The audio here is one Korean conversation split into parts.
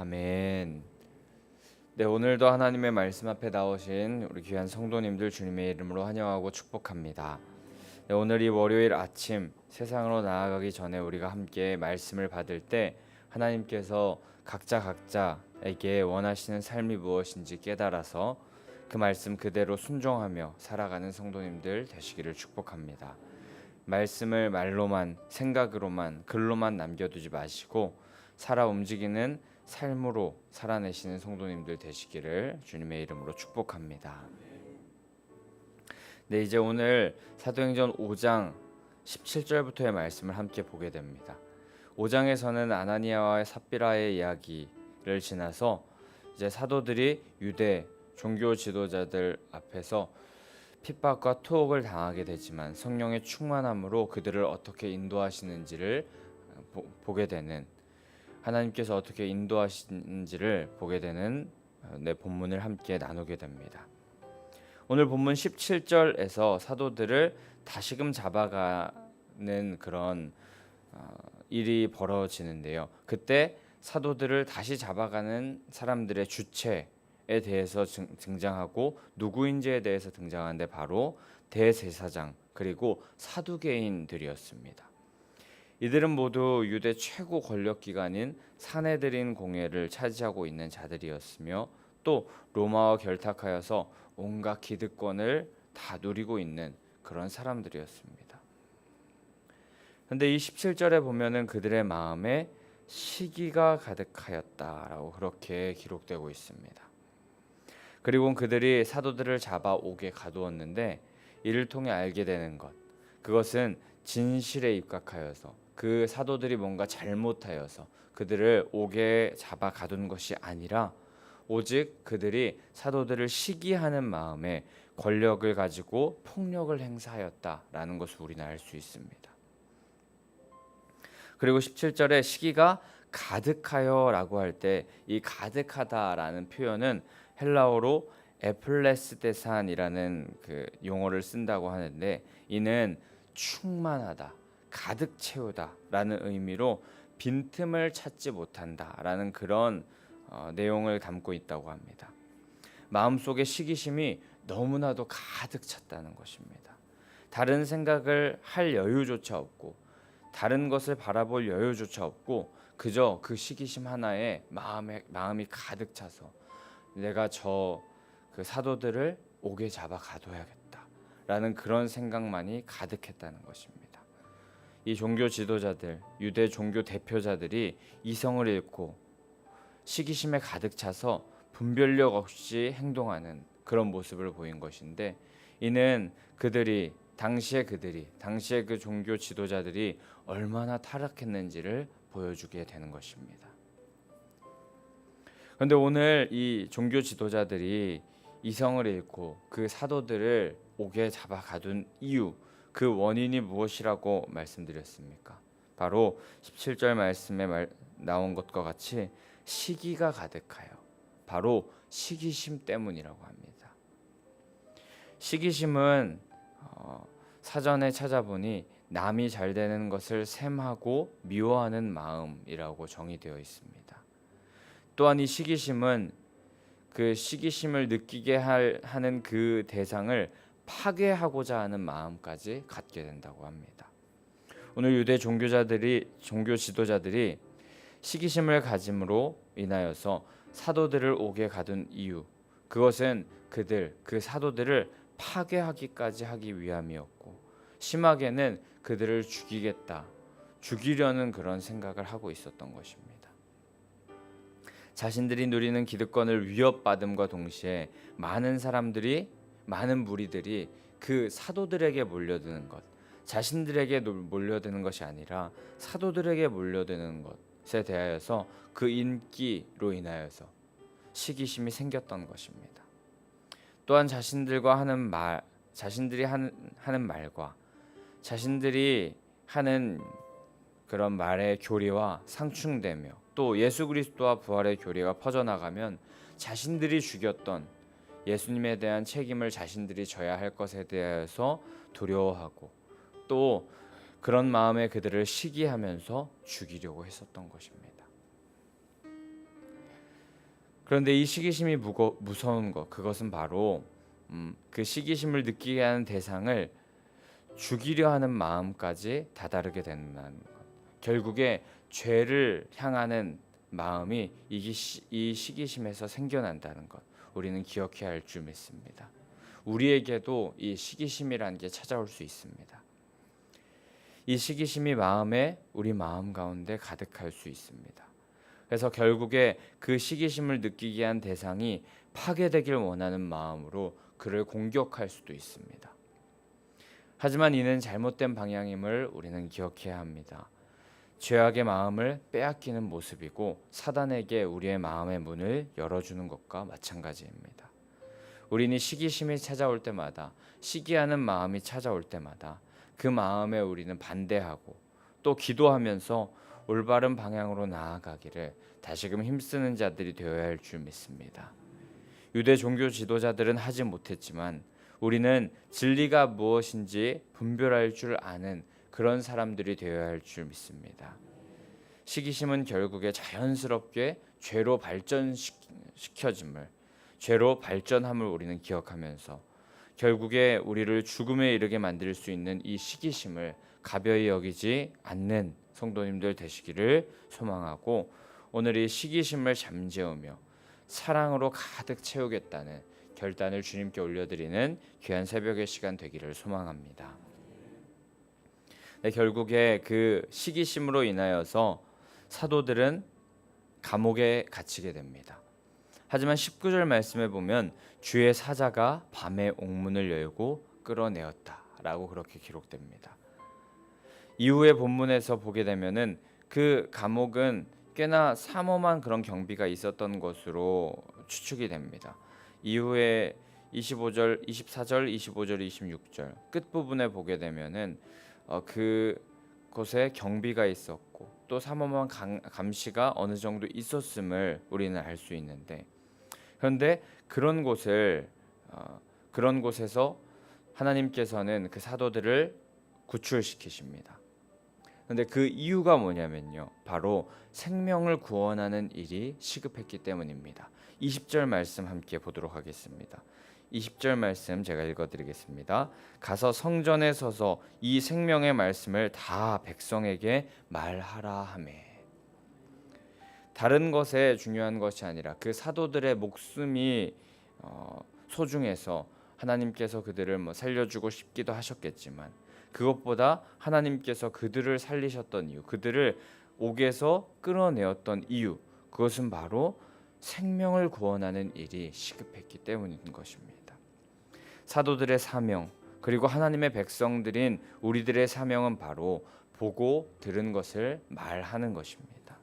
아멘. 네, 오늘도 하나님의 말씀 앞에 나오신 우리 귀한 성도님들 주님의 이름으로 환영하고 축복합니다. 네, 오늘 이 월요일 아침 세상으로 나아가기 전에 우리가 함께 말씀을 받을 때 하나님께서 각자에게 원하시는 삶이 무엇인지 깨달아서 그 말씀 그대로 순종하며 살아가는 성도님들 되시기를 축복합니다. 말씀을 말로만, 생각으로만, 글로만 남겨두지 마시고 살아 움직이는 삶으로 살아내시는 성도님들 되시기를 주님의 이름으로 축복합니다. 네, 이제 오늘 사도행전 5장 17절부터의 말씀을 함께 보게 됩니다. 5장에서는 아나니아와 삽비라의 이야기를 지나서 이제 사도들이 유대 종교 지도자들 앞에서 핍박과 투옥을 당하게 되지만 성령의 충만함으로 그들을 어떻게 인도하시는지를 보게 되는, 하나님께서 어떻게 인도하시는지를 보게 되는 본문을 함께 나누게 됩니다. 오늘 본문 17절에서 사도들을 다시금 잡아가는 그런 일이 벌어지는데요. 그때 사도들을 다시 잡아가는 사람들의 주체에 대해서 등장하고 누구인지에 대해서 등장하는데 바로 대제사장 그리고 사두개인들이었습니다. 이들은 모두 유대 최고 권력기관인 사내드린 공회를 차지하고 있는 자들이었으며 또 로마와 결탁하여서 온갖 기득권을 다 누리고 있는 그런 사람들이었습니다. 그런데 이 17절에 보면은 그들의 마음에 시기가 가득하였다라고 그렇게 기록되고 있습니다. 그리고 그들이 사도들을 잡아 옥에 가두었는데 이를 통해 알게 되는 것, 그것은 진실에 입각하여서 그 사도들이 뭔가 잘못하여서 그들을 옥에 잡아 가둔 것이 아니라 오직 그들이 사도들을 시기하는 마음에 권력을 가지고 폭력을 행사하였다라는 것을 우리는 알 수 있습니다. 그리고 17절에 시기가 가득하여라고 할 때 이 가득하다라는 표현은 헬라어로 에플레스테산이라는 그 용어를 쓴다고 하는데 이는 충만하다, 가득 채우다라는 의미로 빈틈을 찾지 못한다라는 그런 내용을 담고 있다고 합니다. 마음속에 시기심이 너무나도 가득 찼다는 것입니다. 다른 생각을 할 여유조차 없고 다른 것을 바라볼 여유조차 없고 그저 그 시기심 하나에 마음이 가득 차서 내가 그 사도들을 옥에 잡아 가둬야겠다라는 그런 생각만이 가득했다는 것입니다. 이 종교 지도자들, 유대 종교 대표자들이 이성을 잃고 시기심에 가득 차서 분별력 없이 행동하는 그런 모습을 보인 것인데 이는 당시의 그 종교 지도자들이 얼마나 타락했는지를 보여주게 되는 것입니다. 그런데 오늘 이 종교 지도자들이 이성을 잃고 그 사도들을 옥에 잡아 가둔 이유, 그 원인이 무엇이라고 말씀드렸습니까? 바로 17절 말씀에 나온 것과 같이 시기가 가득하여 바로 시기심 때문이라고 합니다. 시기심은 사전에 찾아보니 남이 잘 되는 것을 샘하고 미워하는 마음이라고 정의되어 있습니다. 또한 이 시기심은 그 시기심을 느끼게 하는 그 대상을 파괴하고자 하는 마음까지 갖게 된다고 합니다. 오늘 유대 종교 지도자들이 시기심을 가짐으로 인하여서 사도들을 옥에 가둔 이유, 그것은 그 사도들을 파괴하기까지 하기 위함이었고 심하게는 그들을 죽이려는 그런 생각을 하고 있었던 것입니다. 자신들이 누리는 기득권을 위협받음과 동시에 많은 무리들이 그 사도들에게 몰려드는 것, 자신들에게 몰려드는 것이 아니라 사도들에게 몰려드는 것에 대하여서 그 인기로 인하여서 시기심이 생겼던 것입니다. 또한 자신들이 하는 말과 자신들이 하는 그런 말의 교리와 상충되며 또 예수 그리스도와 부활의 교리가 퍼져나가면 자신들이 죽였던 예수님에 대한 책임을 자신들이 져야 할 것에 대해서 두려워하고 또 그런 마음에 그들을 시기하면서 죽이려고 했었던 것입니다. 그런데 이 시기심이 무서운 것, 그것은 바로 그 시기심을 느끼게 하는 대상을 죽이려 하는 마음까지 다다르게 된다는 것. 결국에 죄를 향하는 마음이 이 시기심에서 생겨난다는 것, 우리는 기억해야 할 줄 믿습니다. 우리에게도 이 시기심이라는 게 찾아올 수 있습니다. 이 시기심이 우리 마음 가운데 가득할 수 있습니다. 그래서 결국에 그 시기심을 느끼게 한 대상이 파괴되길 원하는 마음으로 그를 공격할 수도 있습니다. 하지만 이는 잘못된 방향임을 우리는 기억해야 합니다. 죄악의 마음을 빼앗기는 모습이고 사단에게 우리의 마음의 문을 열어주는 것과 마찬가지입니다. 우리는 시기심이 찾아올 때마다, 시기하는 마음이 찾아올 때마다 그 마음에 우리는 반대하고 또 기도하면서 올바른 방향으로 나아가기를 다시금 힘쓰는 자들이 되어야 할 줄 믿습니다. 유대 종교 지도자들은 하지 못했지만 우리는 진리가 무엇인지 분별할 줄 아는 그런 사람들이 되어야 할 줄 믿습니다. 시기심은 결국에 자연스럽게 죄로 죄로 발전함을 우리는 기억하면서 결국에 우리를 죽음에 이르게 만들 수 있는 이 시기심을 가벼이 여기지 않는 성도님들 되시기를 소망하고, 오늘 이 시기심을 잠재우며 사랑으로 가득 채우겠다는 결단을 주님께 올려드리는 귀한 새벽의 시간 되기를 소망합니다. 네, 결국에 그 시기심으로 인하여서 사도들은 감옥에 갇히게 됩니다. 하지만 19절 말씀에 보면 주의 사자가 밤에 옥문을 열고 끌어내었다라고 그렇게 기록됩니다. 이후의 본문에서 보게 되면은 그 감옥은 꽤나 삼엄한 그런 경비가 있었던 것으로 추측이 됩니다. 이후에 24절, 25절, 26절 끝부분에 보게 되면은 그곳에 경비가 있었고 또 삼엄한 감시가 어느 정도 있었음을 우리는 알 수 있는데, 그런데 그런 곳에서 하나님께서는 그 사도들을 구출시키십니다. 그런데 그 이유가 뭐냐면요, 바로 생명을 구원하는 일이 시급했기 때문입니다. 20절 말씀 함께 보도록 하겠습니다. 20절 말씀 제가 읽어드리겠습니다. 가서 성전에 서서 이 생명의 말씀을 다 백성에게 말하라 하매. 다른 것에 중요한 것이 아니라 그 사도들의 목숨이 소중해서 하나님께서 그들을 살려주고 싶기도 하셨겠지만, 그것보다 하나님께서 그들을 살리셨던 이유, 그들을 옥에서 끌어내었던 이유, 그것은 바로 생명을 구원하는 일이 시급했기 때문인 것입니다. 사도들의 사명, 그리고 하나님의 백성들인 우리들의 사명은 바로 보고 들은 것을 말하는 것입니다.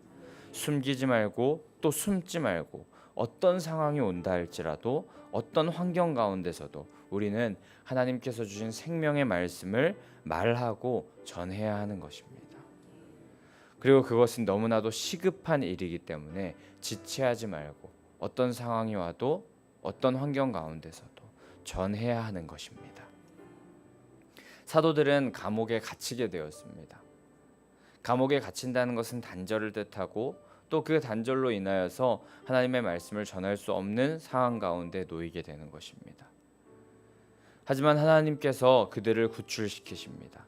숨기지 말고 또 숨지 말고, 어떤 상황이 온다 할지라도 어떤 환경 가운데서도 우리는 하나님께서 주신 생명의 말씀을 말하고 전해야 하는 것입니다. 그리고 그것은 너무나도 시급한 일이기 때문에 지체하지 말고 어떤 상황이 와도 어떤 환경 가운데서도 전해야 하는 것입니다. 사도들은 감옥에 갇히게 되었습니다. 감옥에 갇힌다는 것은 단절을 뜻하고 또 그 단절로 인하여서 하나님의 말씀을 전할 수 없는 상황 가운데 놓이게 되는 것입니다. 하지만 하나님께서 그들을 구출시키십니다.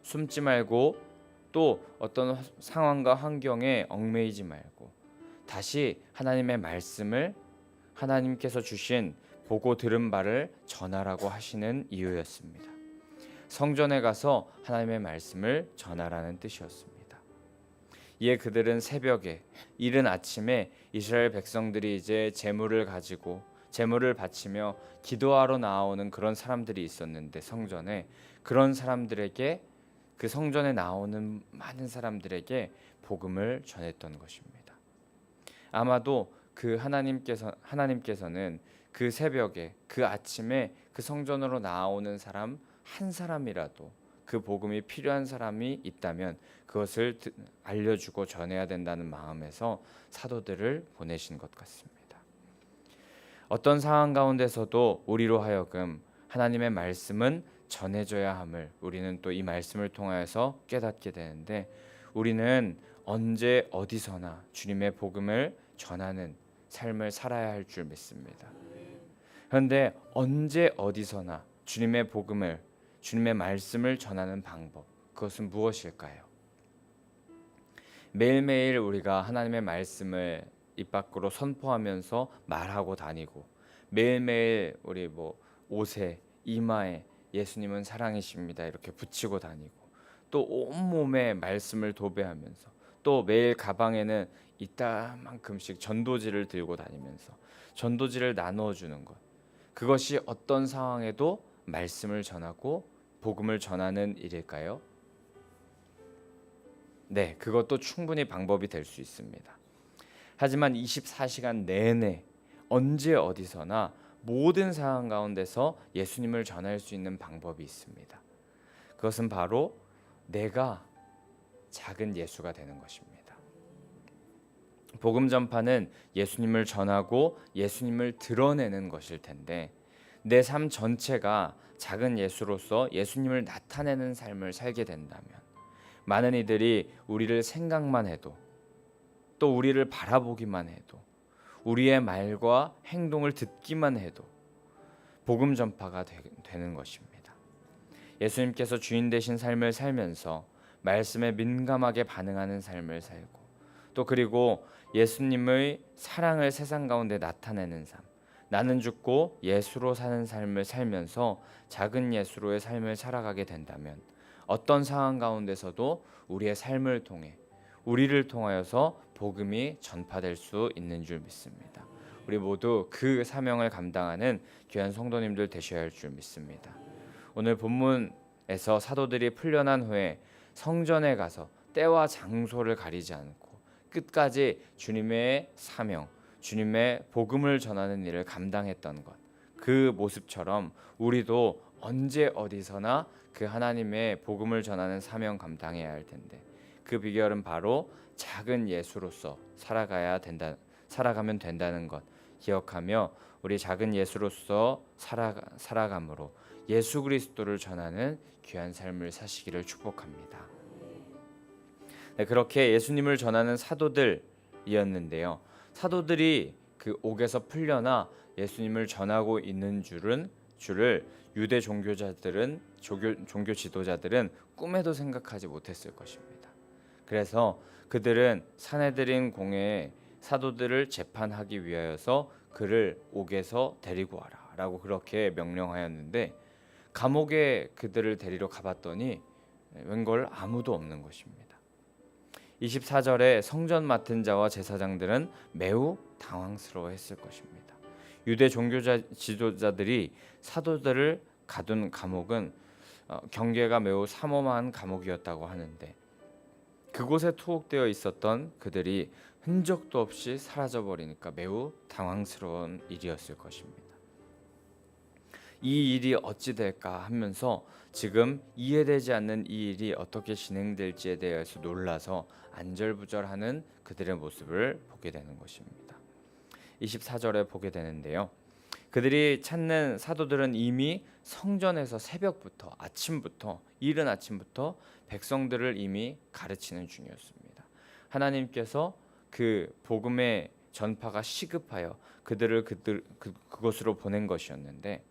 숨지 말고 또 어떤 상황과 환경에 얽매이지 말고 다시 하나님의 말씀을, 하나님께서 주신 보고 들은 바를 전하라고 하시는 이유였습니다. 성전에 가서 하나님의 말씀을 전하라는 뜻이었습니다. 이에 그들은 새벽에, 이른 아침에 이스라엘 백성들이 이제 제물을 가지고 제물을 바치며 기도하러 나오는 그런 사람들이 있었는데, 성전에 그런 사람들에게, 그 성전에 나오는 많은 사람들에게 복음을 전했던 것입니다. 아마도 그 하나님께서는 그 새벽에, 그 아침에 그 성전으로 나오는 사람 한 사람이라도, 그 복음이 필요한 사람이 있다면 그것을 알려주고 전해야 된다는 마음에서 사도들을 보내신 것 같습니다. 어떤 상황 가운데서도 우리로 하여금 하나님의 말씀은 전해져야 함을 우리는 또 이 말씀을 통하여서 깨닫게 되는데, 우리는 언제 어디서나 주님의 복음을 전하는 삶을 살아야 할 줄 믿습니다. 그런데 언제 어디서나 주님의 복음을, 주님의 말씀을 전하는 방법, 그것은 무엇일까요? 매일매일 우리가 하나님의 말씀을 입 밖으로 선포하면서 말하고 다니고, 매일매일 우리 옷에, 이마에 예수님은 사랑이십니다 이렇게 붙이고 다니고, 또 온몸에 말씀을 도배하면서, 또 매일 가방에는 이따만큼씩 전도지를 들고 다니면서 전도지를 나누어 주는 것, 그것이 어떤 상황에도 말씀을 전하고 복음을 전하는 일일까요? 네, 그것도 충분히 방법이 될 수 있습니다. 하지만 24시간 내내 언제 어디서나 모든 상황 가운데서 예수님을 전할 수 있는 방법이 있습니다. 그것은 바로 내가 작은 예수가 되는 것입니다. 복음 전파는 예수님을 전하고 예수님을 드러내는 것일 텐데, 내 삶 전체가 작은 예수로서 예수님을 나타내는 삶을 살게 된다면, 많은 이들이 우리를 생각만 해도, 또 우리를 바라보기만 해도, 우리의 말과 행동을 듣기만 해도 복음 전파가 되는 것입니다. 예수님께서 주인 되신 삶을 살면서 말씀에 민감하게 반응하는 삶을 살고, 또 그리고 예수님의 사랑을 세상 가운데 나타내는 삶, 나는 죽고 예수로 사는 삶을 살면서 작은 예수로의 삶을 살아가게 된다면, 어떤 상황 가운데서도 우리의 삶을 통해, 우리를 통하여서 복음이 전파될 수 있는 줄 믿습니다. 우리 모두 그 사명을 감당하는 귀한 성도님들 되셔야 할 줄 믿습니다. 오늘 본문에서 사도들이 풀려난 후에 성전에 가서 때와 장소를 가리지 않고 끝까지 주님의 사명, 주님의 복음을 전하는 일을 감당했던 것, 그 모습처럼 우리도 언제 어디서나 그 하나님의 복음을 전하는 사명 감당해야 할 텐데, 그 비결은 바로 작은 예수로서 살아가면 된다는 것 기억하며, 우리 작은 예수로서 살아감으로 예수 그리스도를 전하는 귀한 삶을 사시기를 축복합니다. 네, 그렇게 예수님을 전하는 사도들이었는데요. 사도들이 그 옥에서 풀려나 예수님을 전하고 있는 줄을 유대 종교 지도자들은 꿈에도 생각하지 못했을 것입니다. 그래서 그들은 사내들인 공회에 사도들을 재판하기 위하여서 그를 옥에서 데리고 와라 라고 그렇게 명령하였는데, 감옥에 그들을 데리러 가봤더니 웬걸 아무도 없는 것입니다. 24절에 성전 맡은 자와 제사장들은 매우 당황스러워했을 것입니다. 유대 종교 지도자들이 사도들을 가둔 감옥은 경계가 매우 삼엄한 감옥이었다고 하는데, 그곳에 투옥되어 있었던 그들이 흔적도 없이 사라져버리니까 매우 당황스러운 일이었을 것입니다. 이 일이 어찌 될까 하면서 지금 이해되지 않는 이 일이 어떻게 진행될지에 대해서 놀라서 안절부절하는 그들의 모습을 보게 되는 것입니다. 24절에 보게 되는데요. 그들이 찾는 사도들은 이미 성전에서 새벽부터, 이른 아침부터 백성들을 이미 가르치는 중이었습니다. 하나님께서 그 복음의 전파가 시급하여 그들을 그곳으로 보낸 것이었는데,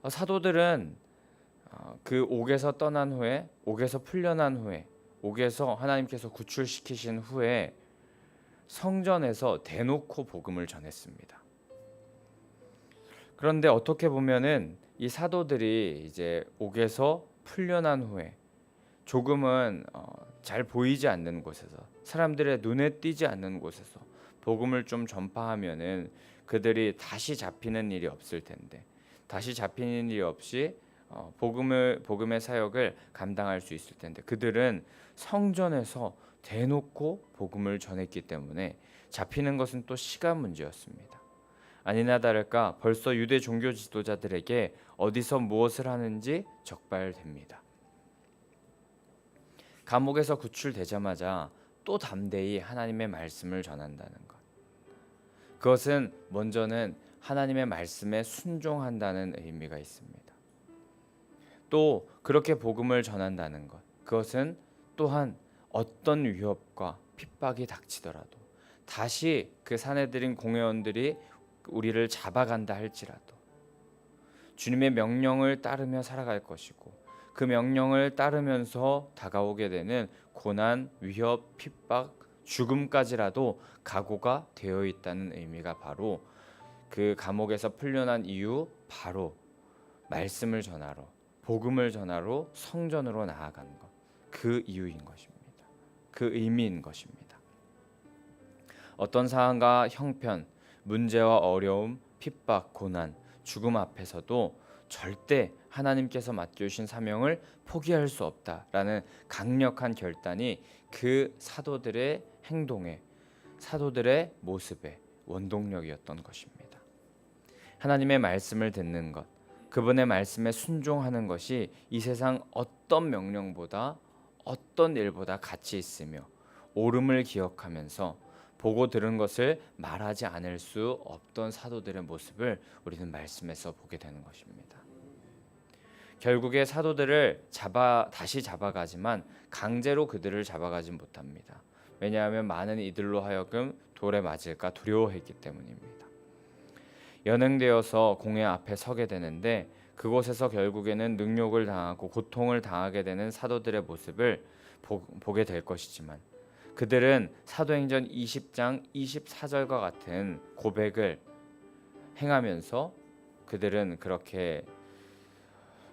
사도들은 그 옥에서 떠난 후에, 옥에서 풀려난 후에, 옥에서 하나님께서 구출시키신 후에 성전에서 대놓고 복음을 전했습니다. 그런데 어떻게 보면은 이 사도들이 이제 옥에서 풀려난 후에 조금은 잘 보이지 않는 곳에서, 사람들의 눈에 띄지 않는 곳에서 복음을 좀 전파하면은 그들이 다시 잡히는 일이 없을 텐데, 다시 잡히는 일이 없이 복음의 사역을 감당할 수 있을 텐데, 그들은 성전에서 대놓고 복음을 전했기 때문에 잡히는 것은 또 시간 문제였습니다. 아니나 다를까 벌써 유대 종교 지도자들에게 어디서 무엇을 하는지 적발됩니다. 감옥에서 구출되자마자 또 담대히 하나님의 말씀을 전한다는 것, 그것은 먼저는 하나님의 말씀에 순종한다는 의미가 있습니다. 또 그렇게 복음을 전한다는 것, 그것은 또한 어떤 위협과 핍박이 닥치더라도 다시 그 사내들인 공회원들이 우리를 잡아간다 할지라도 주님의 명령을 따르며 살아갈 것이고, 그 명령을 따르면서 다가오게 되는 고난, 위협, 핍박, 죽음까지라도 각오가 되어 있다는 의미가 바로 그 감옥에서 풀려난 이유, 바로 말씀을 전하러, 복음을 전하러 성전으로 나아가는 것, 그 이유인 것입니다. 그 의미인 것입니다. 어떤 상황과 형편, 문제와 어려움, 핍박, 고난, 죽음 앞에서도 절대 하나님께서 맡겨주신 사명을 포기할 수 없다라는 강력한 결단이 그 사도들의 행동에, 사도들의 모습의 원동력이었던 것입니다. 하나님의 말씀을 듣는 것, 그분의 말씀에 순종하는 것이 이 세상 어떤 명령보다, 어떤 일보다 가치 있으며 옳음을 기억하면서 보고 들은 것을 말하지 않을 수 없던 사도들의 모습을 우리는 말씀에서 보게 되는 것입니다. 결국에 사도들을 다시 잡아가지만 강제로 그들을 잡아가지 못합니다. 왜냐하면 많은 이들로 하여금 돌에 맞을까 두려워했기 때문입니다. 연행되어서 공회 앞에 서게 되는데, 그곳에서 결국에는 능욕을 당하고 고통을 당하게 되는 사도들의 모습을 보게 될 것이지만, 그들은 사도행전 20장 24절과 같은 고백을 행하면서 그들은 그렇게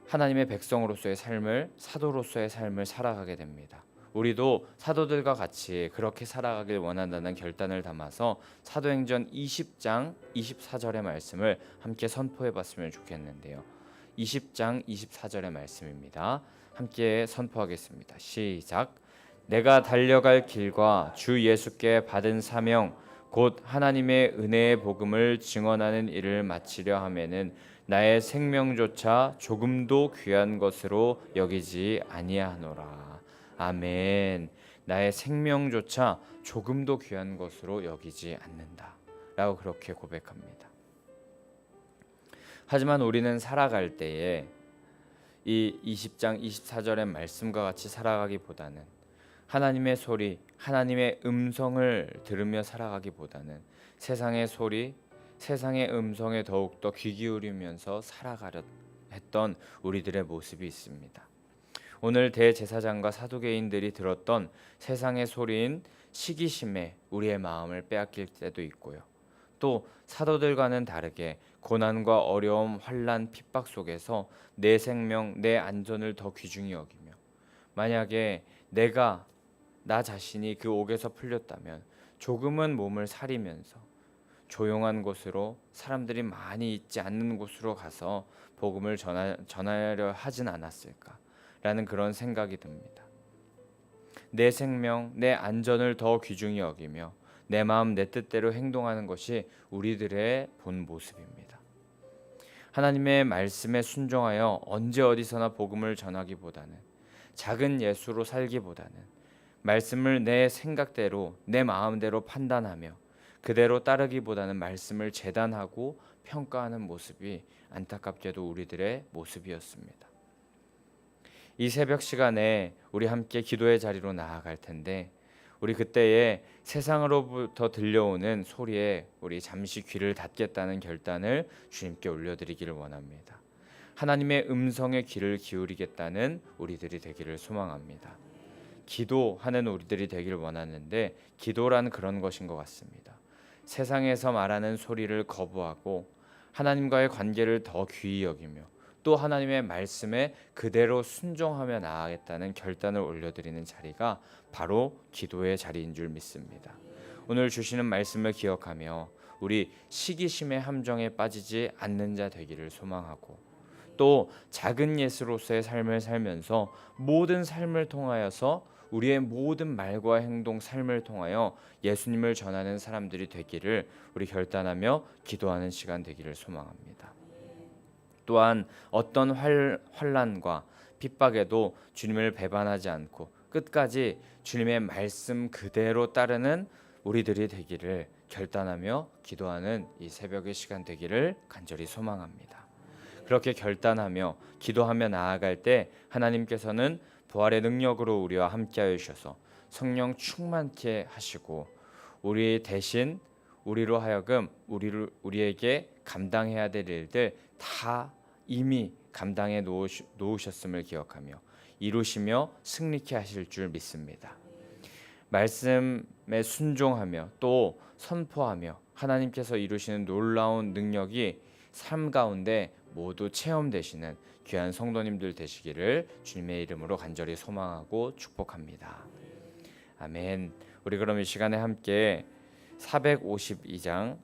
하나님의 백성으로서의 삶을, 사도로서의 삶을 살아가게 됩니다. 우리도 사도들과 같이 그렇게 살아가길 원한다는 결단을 담아서 사도행전 20장 24절의 말씀을 함께 선포해 봤으면 좋겠는데요. 20장 24절의 말씀입니다. 함께 선포하겠습니다. 시작. 내가 달려갈 길과 주 예수께 받은 사명 곧 하나님의 은혜의 복음을 증언하는 일을 마치려 하면은 나의 생명조차 조금도 귀한 것으로 여기지 아니하노라. 아멘. 나의 생명조차 조금도 귀한 것으로 여기지 않는다 라고 그렇게 고백합니다. 하지만 우리는 살아갈 때에 이 20장 24절의 말씀과 같이 살아가기보다는 하나님의 소리, 하나님의 음성을 들으며 살아가기보다는 세상의 소리, 세상의 음성에 더욱더 귀 기울이면서 살아가려 했던 우리들의 모습이 있습니다. 오늘 대제사장과 사두개인들이 들었던 세상의 소리인 시기심에 우리의 마음을 빼앗길 때도 있고요. 또 사도들과는 다르게 고난과 어려움, 환난, 핍박 속에서 내 생명, 내 안전을 더 귀중히 여기며, 만약에 나 자신이 그 옥에서 풀렸다면 조금은 몸을 사리면서 조용한 곳으로, 사람들이 많이 있지 않는 곳으로 가서 복음을 전하려 하진 않았을까라는 그런 생각이 듭니다. 내 생명, 내 안전을 더 귀중히 여기며 내 마음 내 뜻대로 행동하는 것이 우리들의 본 모습입니다. 하나님의 말씀에 순종하여 언제 어디서나 복음을 전하기보다는, 작은 예수로 살기보다는 말씀을 내 생각대로, 내 마음대로 판단하며 그대로 따르기보다는 말씀을 재단하고 평가하는 모습이 안타깝게도 우리들의 모습이었습니다. 이 새벽 시간에 우리 함께 기도의 자리로 나아갈 텐데, 우리 그때에 세상으로부터 들려오는 소리에 우리 잠시 귀를 닫겠다는 결단을 주님께 올려드리기를 원합니다. 하나님의 음성에 귀를 기울이겠다는 우리들이 되기를 소망합니다. 기도하는 우리들이 되기를 원하는데, 기도란 그런 것인 것 같습니다. 세상에서 말하는 소리를 거부하고 하나님과의 관계를 더 귀히 여기며 또 하나님의 말씀에 그대로 순종하며 나아가겠다는 결단을 올려드리는 자리가 바로 기도의 자리인 줄 믿습니다. 오늘 주시는 말씀을 기억하며 우리 시기심의 함정에 빠지지 않는 자 되기를 소망하고, 또 작은 예수로서의 삶을 살면서 모든 삶을 통하여서 우리의 모든 말과 행동, 삶을 통하여 예수님을 전하는 사람들이 되기를 우리 결단하며 기도하는 시간 되기를 소망합니다. 또한 어떤 환난과 핍박에도 주님을 배반하지 않고 끝까지 주님의 말씀 그대로 따르는 우리들이 되기를 결단하며 기도하는 이 새벽의 시간 되기를 간절히 소망합니다. 그렇게 결단하며 기도하며 나아갈 때 하나님께서는 부활의 능력으로 우리와 함께하여 주셔서 성령 충만케 하시고 우리 대신 우리로 하여금 우리에게 감당해야 될 일들 다 이미 감당해 놓으셨음을 기억하며 이루시며 승리케 하실 줄 믿습니다. 말씀에 순종하며 또 선포하며 하나님께서 이루시는 놀라운 능력이 삶 가운데 모두 체험되시는 귀한 성도님들 되시기를 주님의 이름으로 간절히 소망하고 축복합니다. 아멘. 우리 그럼 이 시간에 함께 452장